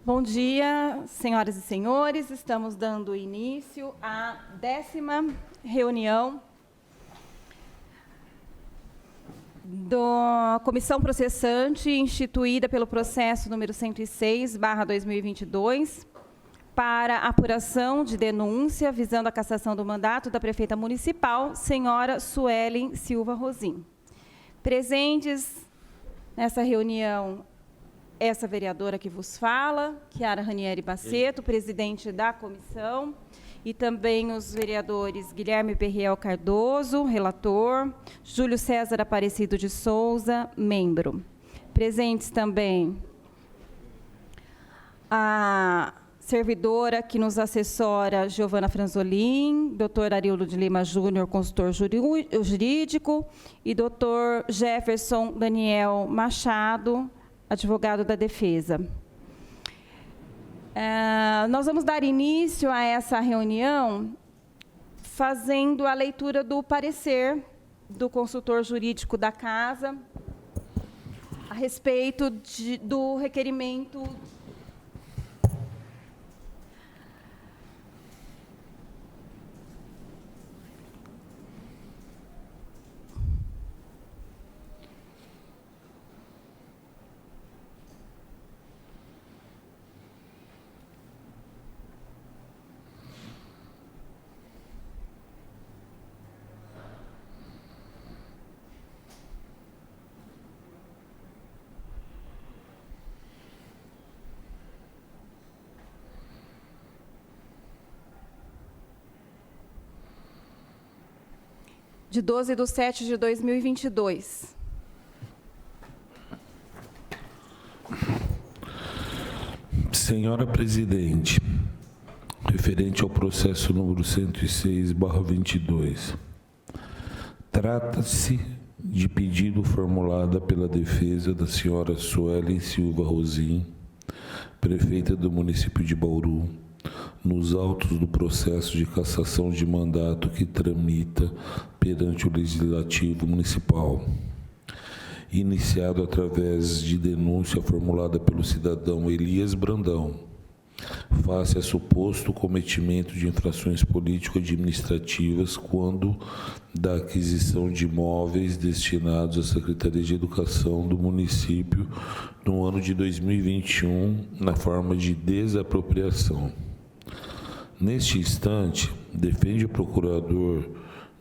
Bom dia, senhoras e senhores. Estamos dando início à 10ª reunião da Comissão Processante, instituída pelo processo número 106/2022, para apuração de denúncia visando a cassação do mandato da prefeita municipal, senhora Suelen Silva Rosim. Presentes nessa reunião, essa vereadora que vos fala, Chiara Ranieri Baceto, presidente da comissão, e também os vereadores Guilherme Perriel Cardoso, relator, Júlio César Aparecido de Souza, membro. Presentes também a servidora que nos assessora, Giovana Franzolin, doutor Arildo de Lima Júnior, consultor jurídico, e doutor Jefferson Daniel Machado, advogado da defesa. Nós vamos dar início a essa reunião fazendo a leitura do parecer do consultor jurídico da Casa a respeito do requerimento de 12/7/2022. Senhora Presidente, referente ao processo número 106/22, trata-se de pedido formulado pela defesa da senhora Suelen Silva Rosim, prefeita do município de Bauru, nos autos do processo de cassação de mandato que tramita perante o Legislativo Municipal, iniciado através de denúncia formulada pelo cidadão Elias Brandão, face a suposto cometimento de infrações político-administrativas quando da aquisição de imóveis destinados à Secretaria de Educação do município no ano de 2021, na forma de desapropriação. Neste instante, defende o procurador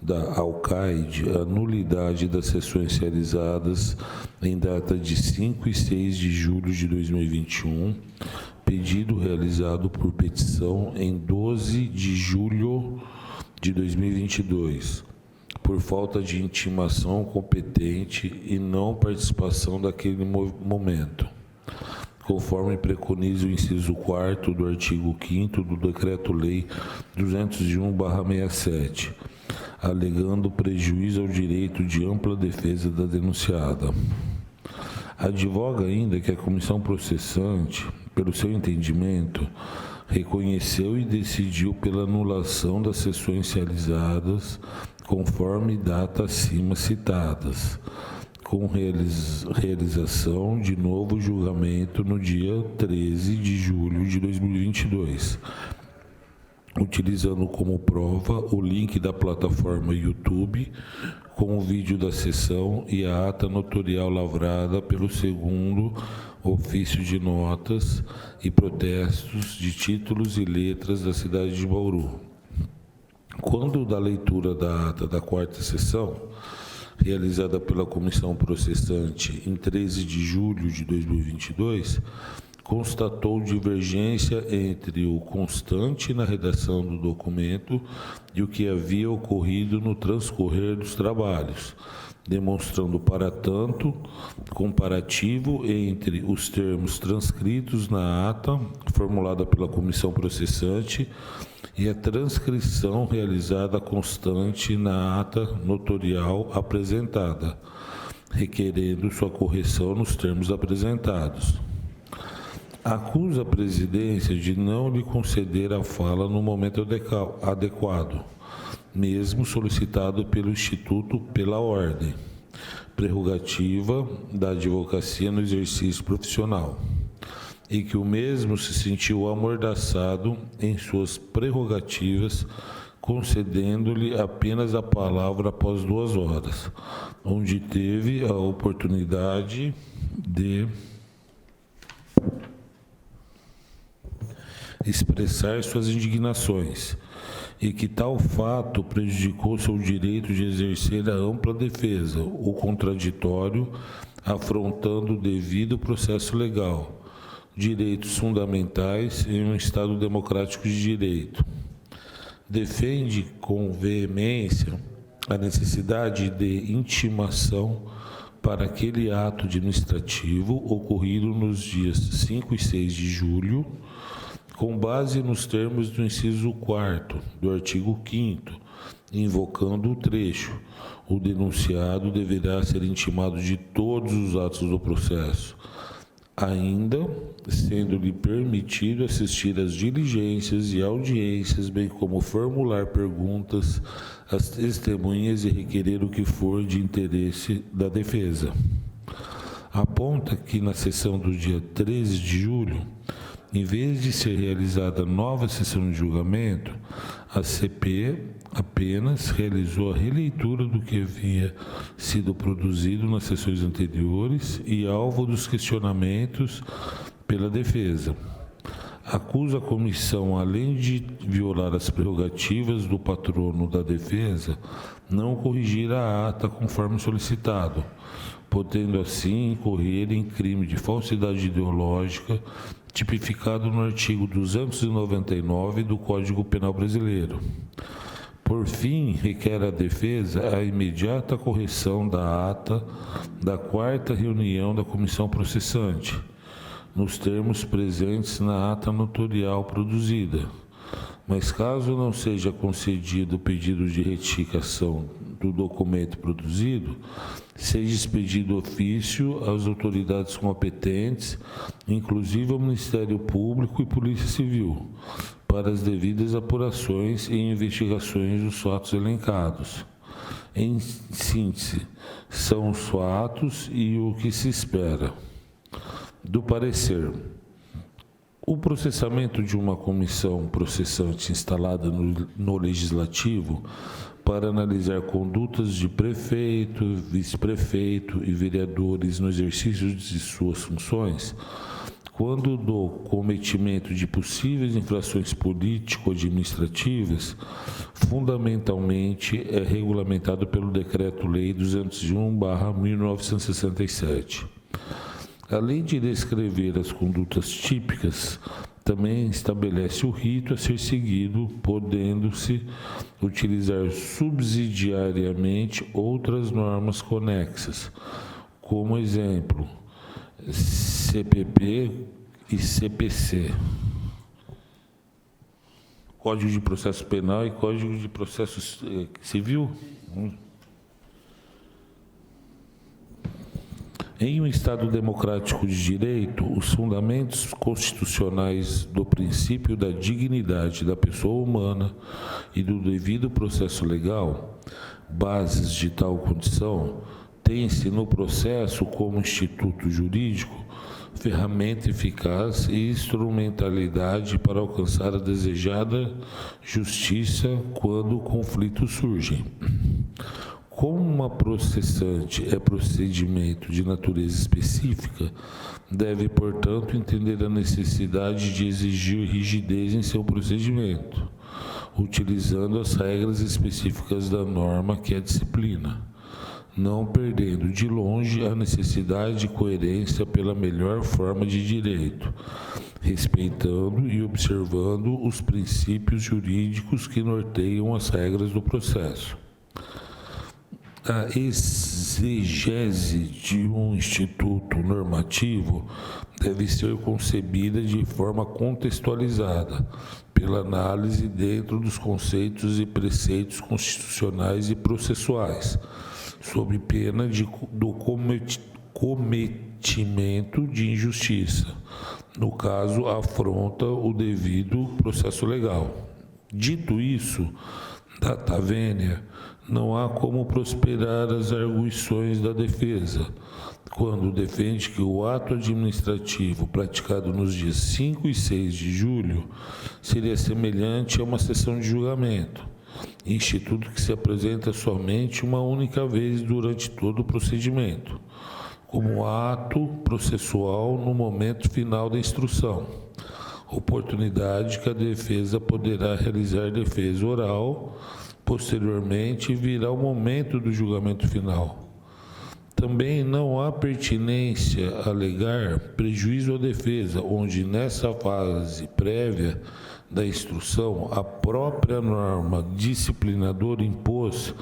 da Alcaide a nulidade das sessões realizadas em data de 5 e 6 de julho de 2021, pedido realizado por petição em 12 de julho de 2022, por falta de intimação competente e não participação daquele momento, conforme preconiza o inciso 4º do artigo 5º do Decreto-Lei 201/67, alegando prejuízo ao direito de ampla defesa da denunciada. Advoga ainda que a comissão processante, pelo seu entendimento, reconheceu e decidiu pela anulação das sessões realizadas conforme data acima citadas, com realização de novo julgamento no dia 13 de julho de 2022, utilizando como prova o link da plataforma YouTube com o vídeo da sessão e a ata notarial lavrada pelo segundo ofício de notas e protestos de títulos e letras da cidade de Bauru. Quando da leitura da ata da 4ª sessão, realizada pela comissão processante em 13 de julho de 2022, constatou divergência entre o constante na redação do documento e o que havia ocorrido no transcorrer dos trabalhos, demonstrando, para tanto, comparativo entre os termos transcritos na ata formulada pela comissão processante e a transcrição realizada constante na ata notarial apresentada, requerendo sua correção nos termos apresentados. Acusa a presidência de não lhe conceder a fala no momento adequado, mesmo solicitado pelo Instituto pela ordem, prerrogativa da advocacia no exercício profissional, e que o mesmo se sentiu amordaçado em suas prerrogativas, concedendo-lhe apenas a palavra após 2 horas, onde teve a oportunidade de expressar suas indignações, e que tal fato prejudicou seu direito de exercer a ampla defesa, o contraditório, afrontando o devido processo legal, direitos fundamentais em um Estado democrático de direito. Defende com veemência a necessidade de intimação para aquele ato administrativo ocorrido nos dias 5 e 6 de julho, com base nos termos do inciso 4º do artigo 5º, invocando o trecho: o denunciado deverá ser intimado de todos os atos do processo, ainda sendo-lhe permitido assistir às diligências e audiências, bem como formular perguntas às testemunhas e requerer o que for de interesse da defesa. Aponta que na sessão do dia 13 de julho, em vez de ser realizada nova sessão de julgamento, a CP apenas realizou a releitura do que havia sido produzido nas sessões anteriores e alvo dos questionamentos pela defesa. Acusa a comissão, além de violar as prerrogativas do patrono da defesa, não corrigir a ata conforme solicitado, podendo assim incorrer em crime de falsidade ideológica, tipificado no artigo 299 do Código Penal Brasileiro. Por fim, requer à defesa a imediata correção da ata da 4ª reunião da comissão processante, nos termos presentes na ata notorial produzida. Mas caso não seja concedido o pedido de retificação do documento produzido, seja expedido ofício às autoridades competentes, inclusive ao Ministério Público e Polícia Civil, para as devidas apurações e investigações dos fatos elencados. Em síntese, são os fatos e o que se espera. Do parecer, o processamento de uma comissão processante instalada no Legislativo para analisar condutas de prefeito, vice-prefeito e vereadores no exercício de suas funções, quando do cometimento de possíveis infrações político-administrativas, fundamentalmente é regulamentado pelo Decreto-Lei 201/1967. Além de descrever as condutas típicas, também estabelece o rito a ser seguido, podendo-se utilizar subsidiariamente outras normas conexas, como exemplo, CPP e CPC, Código de Processo Penal e Código de Processo Civil. Em um Estado democrático de direito, os fundamentos constitucionais do princípio da dignidade da pessoa humana e do devido processo legal, bases de tal condição, têm-se no processo como instituto jurídico ferramenta eficaz e instrumentalidade para alcançar a desejada justiça quando conflitos surgem. Como uma processante é procedimento de natureza específica, deve, portanto, entender a necessidade de exigir rigidez em seu procedimento, utilizando as regras específicas da norma que a disciplina, não perdendo de longe a necessidade de coerência pela melhor forma de direito, respeitando e observando os princípios jurídicos que norteiam as regras do processo. A exegese de um instituto normativo deve ser concebida de forma contextualizada, pela análise dentro dos conceitos e preceitos constitucionais e processuais, sob pena do cometimento de injustiça, no caso, afronta o devido processo legal. Dito isso, data vênia, não há como prosperar as arguições da defesa, quando defende que o ato administrativo praticado nos dias 5 e 6 de julho seria semelhante a uma sessão de julgamento, instituto que se apresenta somente uma única vez durante todo o procedimento, como ato processual no momento final da instrução, oportunidade que a defesa poderá realizar defesa oral, posteriormente virá o momento do julgamento final. Também não há pertinência a alegar prejuízo à defesa, onde nessa fase prévia da instrução, a própria norma disciplinadora impôs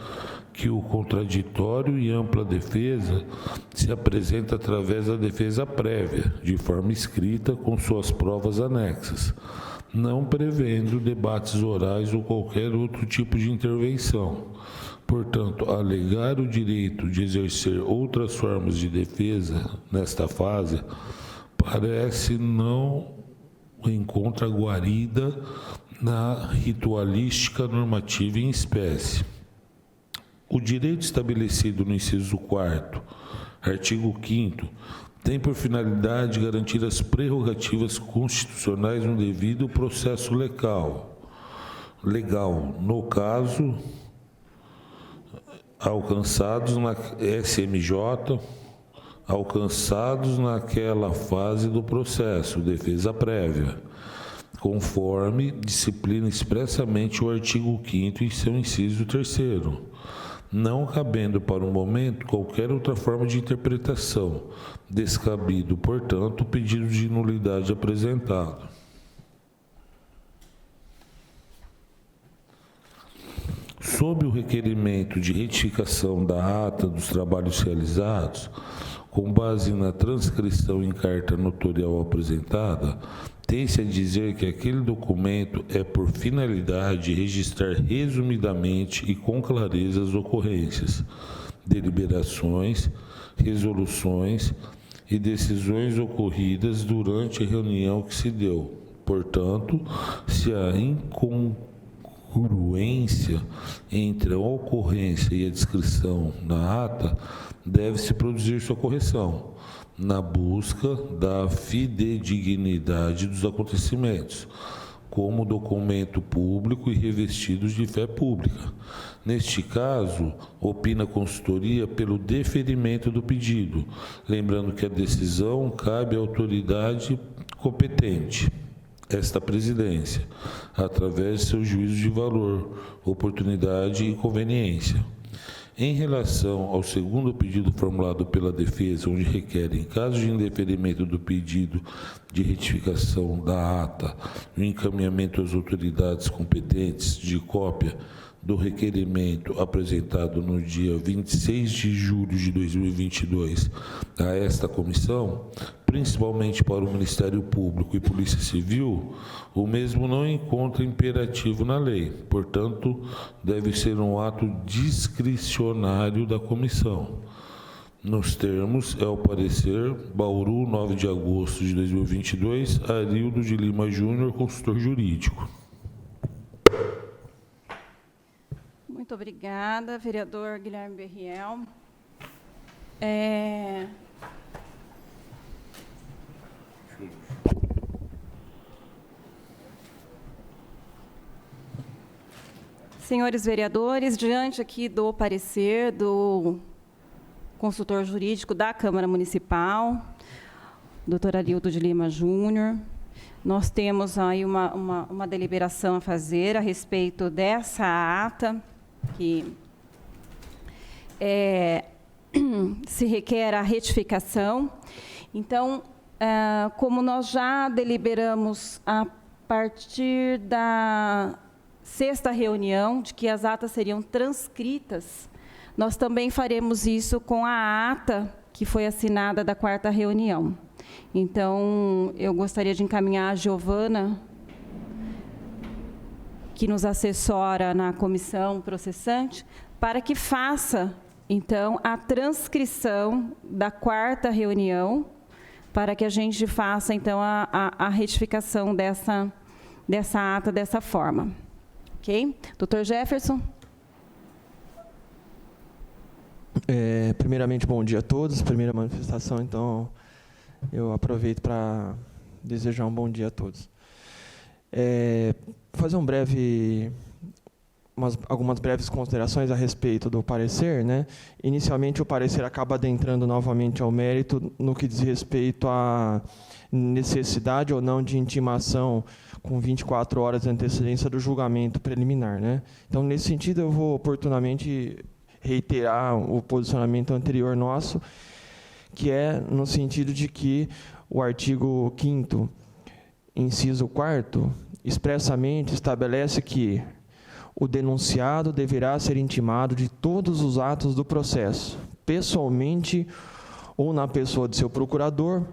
que o contraditório e ampla defesa se apresenta através da defesa prévia, de forma escrita, com suas provas anexas, não prevendo debates orais ou qualquer outro tipo de intervenção. Portanto, alegar o direito de exercer outras formas de defesa nesta fase parece não encontra guarida na ritualística normativa em espécie. O direito estabelecido no inciso 4º, artigo 5º, tem por finalidade garantir as prerrogativas constitucionais no devido processo legal, no caso alcançados na SMJ, alcançados naquela fase do processo, defesa prévia, conforme disciplina expressamente o artigo 5º em seu inciso 3º, não cabendo para o momento qualquer outra forma de interpretação, descabido, portanto, o pedido de nulidade apresentado. Sob o requerimento de retificação da ata dos trabalhos realizados, com base na transcrição em carta notorial apresentada, tem-se a dizer que aquele documento é por finalidade registrar resumidamente e com clareza as ocorrências, deliberações, resoluções e decisões ocorridas durante a reunião que se deu. Portanto, se há incongruência entre a ocorrência e a descrição na ata, deve-se produzir sua correção, na busca da fidedignidade dos acontecimentos, como documento público e revestidos de fé pública. Neste caso, opina a consultoria pelo deferimento do pedido, lembrando que a decisão cabe à autoridade competente, esta presidência, através de seu juízo de valor, oportunidade e conveniência. Em relação ao segundo pedido formulado pela defesa, onde requer, em caso de indeferimento do pedido de retificação da ata, o encaminhamento às autoridades competentes de cópia do requerimento apresentado no dia 26 de julho de 2022 a esta comissão, principalmente para o Ministério Público e Polícia Civil, o mesmo não encontra imperativo na lei, portanto, deve ser um ato discricionário da comissão. Nos termos, é o parecer Bauru, 9 de agosto de 2022, Arildo de Lima Júnior, consultor jurídico. Muito obrigada, vereador Guilherme Berriel. Senhores vereadores, diante aqui do parecer do consultor jurídico da Câmara Municipal, doutor Arildo de Lima Júnior, nós temos aí uma deliberação a fazer a respeito dessa ata, que se requer a retificação. Então, como nós já deliberamos a partir da sexta reunião, de que as atas seriam transcritas, nós também faremos isso com a ata que foi assinada da quarta reunião. Então, eu gostaria de encaminhar a Giovana, que nos assessora na comissão processante, para que faça, então, a transcrição da quarta reunião, para que a gente faça, então, a retificação dessa ata dessa forma. Ok? Doutor Jefferson? Primeiramente, bom dia a todos. Primeira manifestação, então eu aproveito para desejar um bom dia a todos. Fazer algumas breves considerações a respeito do parecer, né? Inicialmente, o parecer acaba adentrando novamente ao mérito no que diz respeito à necessidade ou não de intimação com 24 horas de antecedência do julgamento preliminar, né? Então, nesse sentido, eu vou oportunamente reiterar o posicionamento anterior nosso, que é no sentido de que o artigo 5º, inciso 4º, expressamente estabelece que o denunciado deverá ser intimado de todos os atos do processo, pessoalmente ou na pessoa de seu procurador,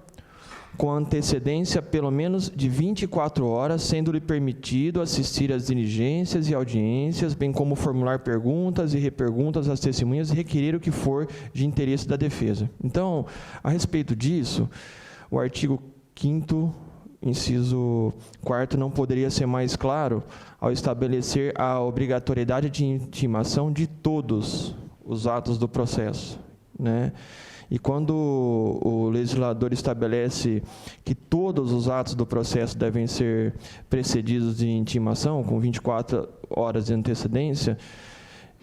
com antecedência pelo menos de 24 horas, sendo-lhe permitido assistir às diligências e audiências, bem como formular perguntas e reperguntas às testemunhas e requerer o que for de interesse da defesa. Então, a respeito disso, o artigo 5º, inciso 4º, não poderia ser mais claro ao estabelecer a obrigatoriedade de intimação de todos os atos do processo, né? E quando o legislador estabelece que todos os atos do processo devem ser precedidos de intimação, com 24 horas de antecedência,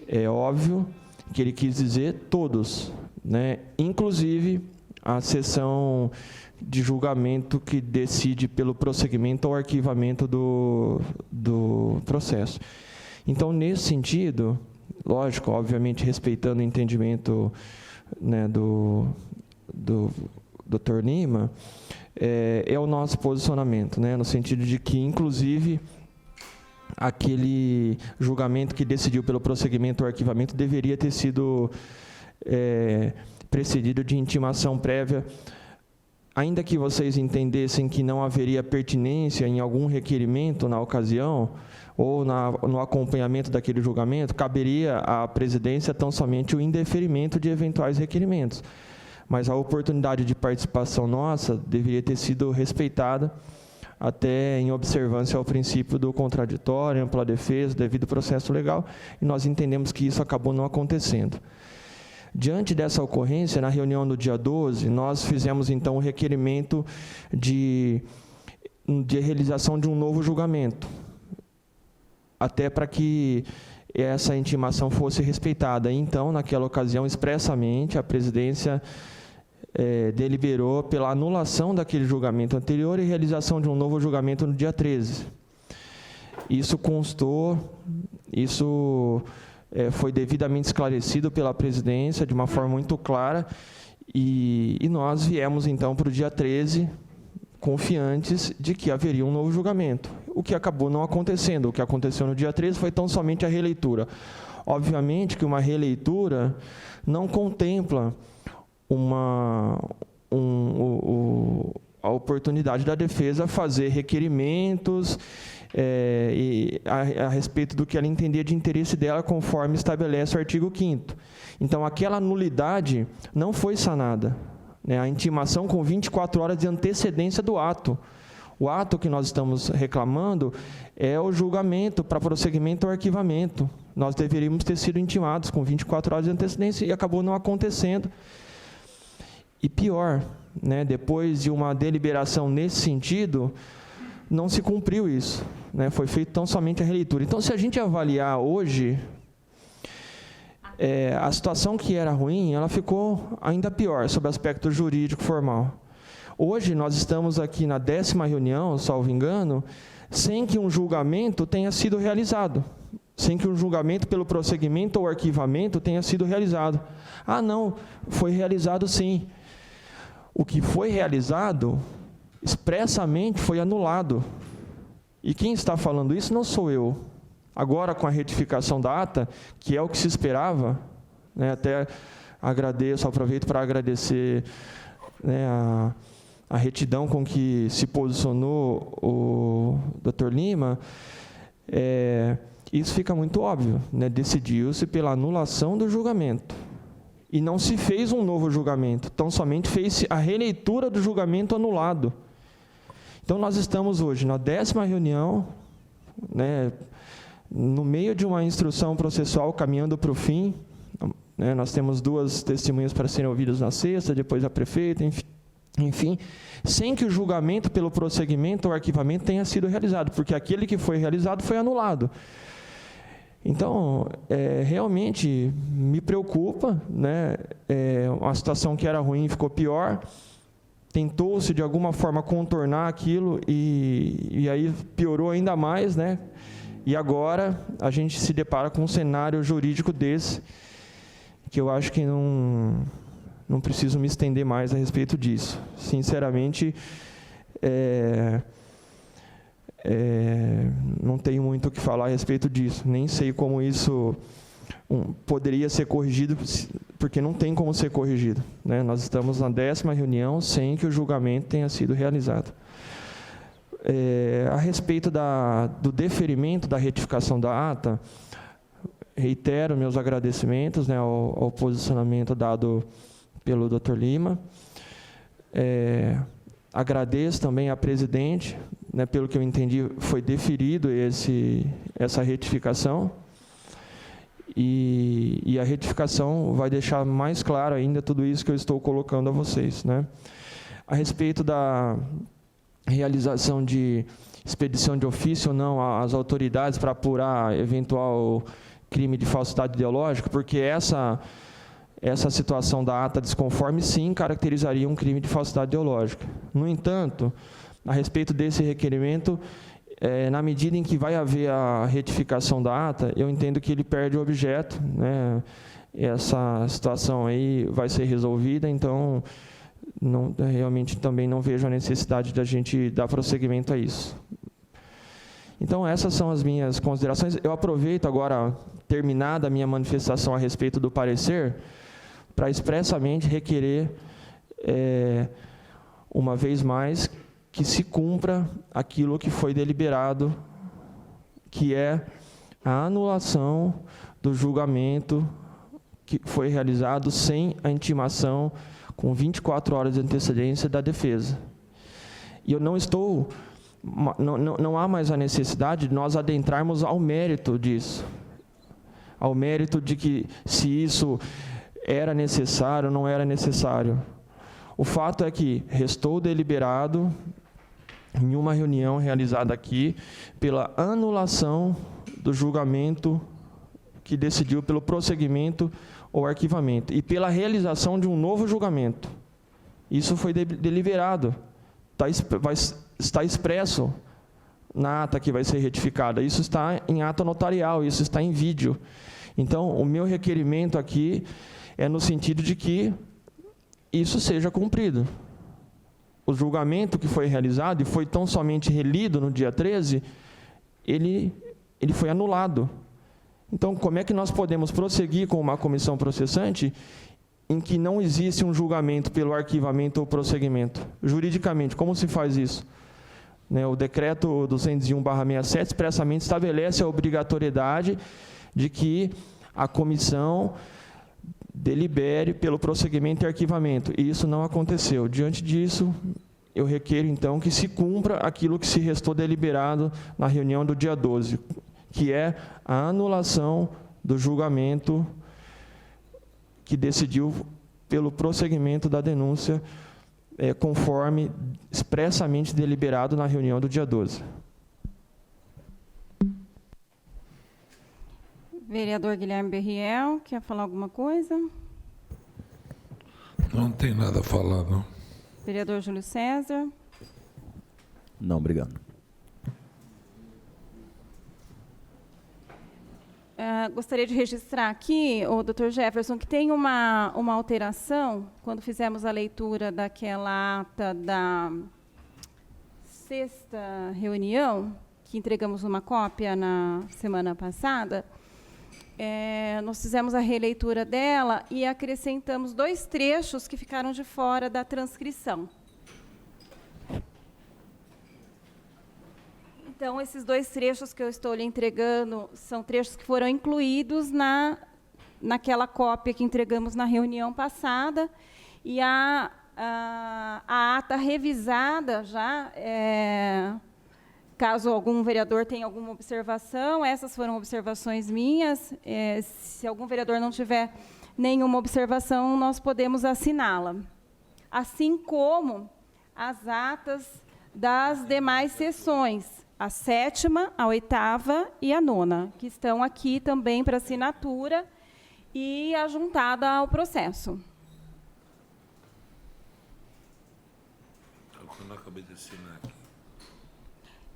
é óbvio que ele quis dizer todos, né? Inclusive a sessão de julgamento que decide pelo prosseguimento ou arquivamento do processo. Então, nesse sentido, lógico, obviamente respeitando o entendimento, né, do Dr. Lima, é o nosso posicionamento, né, no sentido de que, inclusive, aquele julgamento que decidiu pelo prosseguimento ou arquivamento deveria ter sido precedido de intimação prévia, ainda que vocês entendessem que não haveria pertinência em algum requerimento na ocasião, ou no acompanhamento daquele julgamento, caberia à presidência tão somente o indeferimento de eventuais requerimentos. Mas a oportunidade de participação nossa deveria ter sido respeitada, até em observância ao princípio do contraditório, ampla defesa, devido processo legal, e nós entendemos que isso acabou não acontecendo. Diante dessa ocorrência, na reunião do dia 12, nós fizemos, então, o requerimento de realização de um novo julgamento, até para que essa intimação fosse respeitada. Então, naquela ocasião, expressamente, a presidência deliberou pela anulação daquele julgamento anterior e realização de um novo julgamento no dia 13. Isso constou, foi devidamente esclarecido pela presidência de uma forma muito clara, e nós viemos, então, para o dia 13, confiantes de que haveria um novo julgamento, o que acabou não acontecendo. O que aconteceu no dia 13 foi tão somente a releitura. Obviamente que uma releitura não contempla a oportunidade da defesa fazer requerimentos a respeito do que ela entendia de interesse dela, conforme estabelece o artigo 5º. Então, aquela nulidade não foi sanada, né? A intimação com 24 horas de antecedência do ato. O ato que nós estamos reclamando é o julgamento para prosseguimento ou arquivamento. Nós deveríamos ter sido intimados com 24 horas de antecedência e acabou não acontecendo. E pior, né, depois de uma deliberação nesse sentido, não se cumpriu isso, né? Foi feito tão somente a releitura. Então, se a gente avaliar hoje, a situação que era ruim, ela ficou ainda pior, sob o aspecto jurídico formal. Hoje, nós estamos aqui na 10ª reunião, salvo engano, sem que um julgamento tenha sido realizado, sem que um julgamento pelo prosseguimento ou arquivamento tenha sido realizado. Ah, não, foi realizado sim. O que foi realizado, expressamente, foi anulado. E quem está falando isso não sou eu. Agora, com a retificação da ata, que é o que se esperava, né, até aproveito para agradecer, né, a retidão com que se posicionou o Dr. Lima, isso fica muito óbvio, né? Decidiu-se pela anulação do julgamento. E não se fez um novo julgamento, tão somente fez a releitura do julgamento anulado. Então, nós estamos hoje na 10ª reunião, né, no meio de uma instrução processual caminhando para o fim, né? Nós temos 2 testemunhas para serem ouvidas na sexta, depois a prefeita, enfim, sem que o julgamento pelo prosseguimento ou arquivamento tenha sido realizado, porque aquele que foi realizado foi anulado. Então, realmente me preocupa, né? Uma situação que era ruim ficou pior, tentou-se de alguma forma contornar aquilo e aí piorou ainda mais, né? E agora a gente se depara com um cenário jurídico desse, que eu acho que não preciso me estender mais a respeito disso. Sinceramente, não tenho muito o que falar a respeito disso. Nem sei como isso poderia ser corrigido, porque não tem como ser corrigido, né? Nós estamos na 10ª reunião sem que o julgamento tenha sido realizado. A respeito do deferimento da retificação da ata, reitero meus agradecimentos, né, ao posicionamento dado pelo Dr. Lima. Agradeço também à presidente, né, pelo que eu entendi, foi deferido essa retificação, e a retificação vai deixar mais claro ainda tudo isso que eu estou colocando a vocês, né. A respeito da realização de expedição de ofício ou não às autoridades para apurar eventual crime de falsidade ideológica, porque essa situação da ata desconforme, sim, caracterizaria um crime de falsidade ideológica. No entanto, a respeito desse requerimento, na medida em que vai haver a retificação da ata, eu entendo que ele perde o objeto, né? Essa situação aí vai ser resolvida, então realmente também não vejo a necessidade de a gente dar prosseguimento a isso. Então, essas são as minhas considerações. Eu aproveito agora, terminada a minha manifestação a respeito do parecer, para expressamente requerer, uma vez mais, que se cumpra aquilo que foi deliberado, que é a anulação do julgamento que foi realizado sem a intimação, com 24 horas de antecedência da defesa. E eu não há mais a necessidade de nós adentrarmos ao mérito disso, ao mérito de que se isso era necessário ou não era necessário. O fato é que restou deliberado em uma reunião realizada aqui pela anulação do julgamento que decidiu pelo prosseguimento ou arquivamento e pela realização de um novo julgamento. Isso foi deliberado, está expresso na ata que vai ser retificada. Isso está em ata notarial, isso está em vídeo. Então, o meu requerimento aqui é no sentido de que isso seja cumprido. O julgamento que foi realizado e foi tão somente relido no dia 13, ele foi anulado. Então, como é que nós podemos prosseguir com uma comissão processante em que não existe um julgamento pelo arquivamento ou prosseguimento? Juridicamente, como se faz isso? O decreto 201/67 expressamente estabelece a obrigatoriedade de que a comissão delibere pelo prosseguimento e arquivamento, e isso não aconteceu. Diante disso, eu requeiro, então, que se cumpra aquilo que se restou deliberado na reunião do dia 12, que é a anulação do julgamento que decidiu pelo prosseguimento da denúncia, conforme expressamente deliberado na reunião do dia 12. Vereador Guilherme Berriel, quer falar alguma coisa? Não tem nada a falar, não. Vereador Júlio César? Não, obrigado. Gostaria de registrar aqui, o Dr. Jefferson, que tem uma alteração, quando fizemos a leitura daquela ata da sexta reunião, que entregamos uma cópia na semana passada, nós fizemos a releitura dela e acrescentamos 2 trechos que ficaram de fora da transcrição. Então, esses 2 trechos que eu estou lhe entregando são trechos que foram incluídos naquela cópia que entregamos na reunião passada, e a ata revisada já, caso algum vereador tenha alguma observação, essas foram observações minhas. Se algum vereador não tiver nenhuma observação, nós podemos assiná-la. Assim como as atas das demais sessões, a 7ª, a 8ª e a 9ª, que estão aqui também para assinatura e ajuntada ao processo. Eu não acabei de assinar aqui.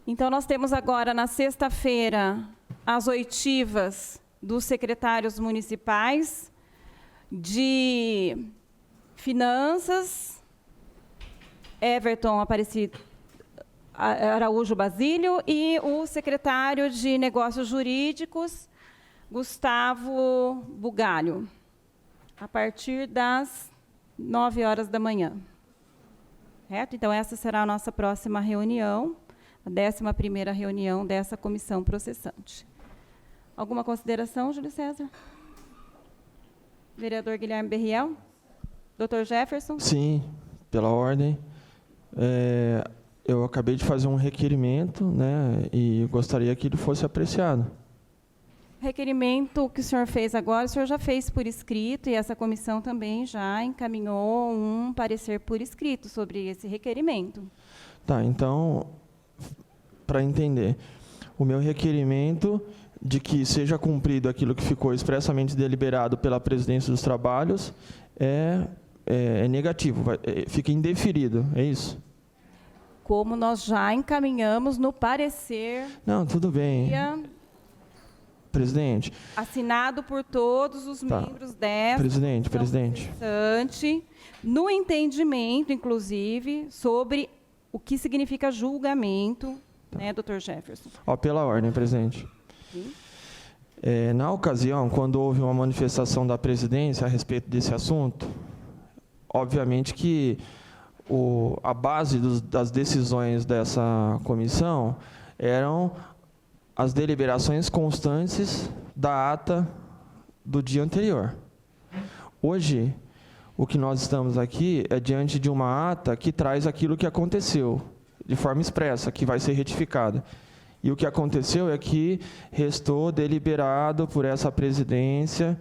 Então, nós temos agora, na sexta-feira, as oitivas dos secretários municipais de Finanças, Everton Araújo Basílio, e o secretário de Negócios Jurídicos, Gustavo Bugalho, a partir das 9 horas da manhã. Certo? Então, essa será a nossa próxima reunião, a 11ª reunião dessa comissão processante. Alguma consideração, Júlio César? Vereador Guilherme Berriel? Doutor Jefferson? Sim, pela ordem. Eu acabei de fazer um requerimento, né, e gostaria que ele fosse apreciado. Requerimento que o senhor fez agora, o senhor já fez por escrito, e essa comissão também já encaminhou um parecer por escrito sobre esse requerimento. Tá, então, para entender, o meu requerimento de que seja cumprido aquilo que ficou expressamente deliberado pela presidência dos trabalhos é negativo, fica indeferido, é isso? Como nós já encaminhamos no parecer... Não, tudo bem. Presidente. Assinado por todos os membros dessa Presidente. processante, no entendimento, inclusive, sobre o que significa julgamento, né, doutor Jefferson? Pela ordem, presidente. Na ocasião, quando houve uma manifestação da presidência a respeito desse assunto, obviamente que a base das decisões dessa comissão eram as deliberações constantes da ata do dia anterior. Hoje, o que nós estamos aqui é diante de uma ata que traz aquilo que aconteceu, de forma expressa, que vai ser retificada. E o que aconteceu é que restou deliberado por essa presidência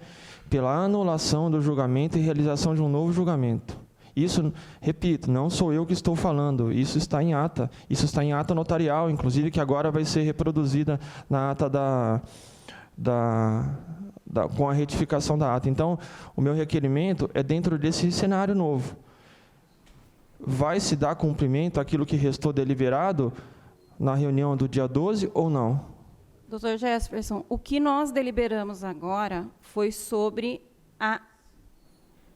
pela anulação do julgamento e realização de um novo julgamento. Isso, repito, não sou eu que estou falando, isso está em ata. Isso está em ata notarial, inclusive, que agora vai ser reproduzida na ata com a retificação da ata. Então, o meu requerimento é dentro desse cenário novo. Vai se dar cumprimento àquilo que restou deliberado na reunião do dia 12 ou não? Doutor Jefferson, o que nós deliberamos agora foi sobre a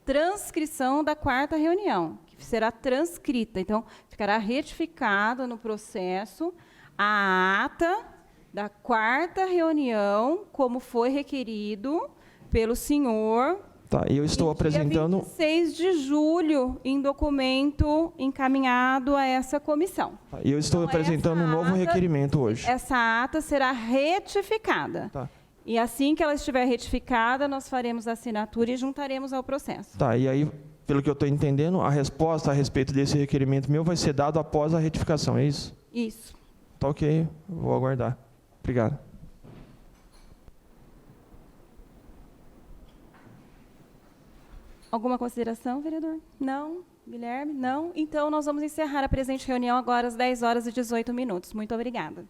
transcrição da 4ª reunião, que será transcrita. Então, ficará retificada no processo a ata da 4ª reunião, como foi requerido pelo senhor. Tá, e eu estou apresentando... Dia 26 de julho, em documento encaminhado a essa comissão. Tá, e eu estou apresentando um novo requerimento hoje. Essa ata será retificada. Tá. E assim que ela estiver retificada, nós faremos a assinatura e juntaremos ao processo. Tá, e aí, pelo que eu estou entendendo, a resposta a respeito desse requerimento meu vai ser dado após a retificação, é isso? Isso. Tá ok, vou aguardar. Obrigado. Alguma consideração, vereador? Não? Guilherme? Não? Então, nós vamos encerrar a presente reunião agora às 10h18. Muito obrigada.